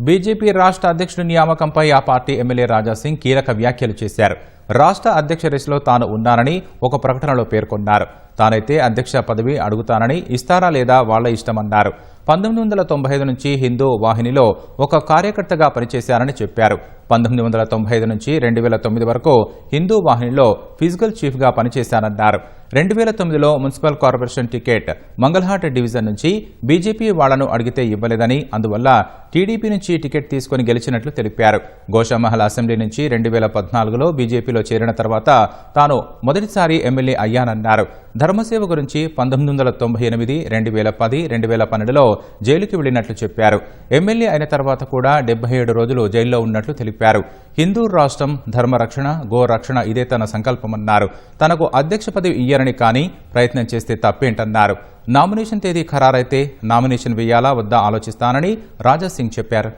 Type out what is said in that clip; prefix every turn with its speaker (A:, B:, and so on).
A: BJP రాష్ట్ర అధ్యక్షుడి నియామకంపై ఆ పార్టీ ఎమ్మెల్యే రాజాసింగ్ కీలక వ్యాఖ్యలు చేశారు. రాష్ట్ర అధ్యక్ష రేసులో తాను ఉన్నానని ఒక ప్రకటనలో పేర్కొన్నారు. తానైతే అధ్యక్ష పదవి అడుగుతానని, ఇస్తారా లేదా వాళ్ల ఇష్టమన్నారు. 1995 నుంచి హిందూ వాహినిలో ఒక కార్యకర్తగా పనిచేశారని చెప్పారు. 1995 నుంచి 2009 వరకు హిందూ వాహినిలో ఫిజికల్ చీఫ్గా పనిచేశానన్నారు. 2009లో municipal corporation ticket Mangalhat division నుంచి బీజేపీ వాళ్లను అడిగితే ఇవ్వలేదని, అందువల్ల టీడీపీ నుంచి టికెట్ తీసుకుని గెలిచినట్లు తెలిపారు. గోషామహల్ అసెంబ్లీ నుంచి 2014లో బీజేపీలో చేరిన తర్వాత తాను మొదటిసారి ఎమ్మెల్యే అయ్యానన్నారు. ధర్మసేవ గురించి 1998, 2010, 2012లో జైలుకి వెళ్లినట్లు చెప్పారు. ఎమ్మెల్యే అయిన తర్వాత కూడా 77 రోజులు జైల్లో ఉన్నట్లు తెలిపారు. హిందూ రాష్ట్రం, ధర్మరక్షణ, గోరక్షణ ఇదే తన సంకల్పమన్నారు. తనకు అధ్యక్ష పదవి ఇయ్యరని కానీ ప్రయత్నం చేస్తే తప్పేంటన్నారు. నామినేషన్ తేదీ ఖరారైతే నామినేషన్ వేయాలా వద్దా ఆలోచిస్తానని రాజాసింగ్ చెప్పారు.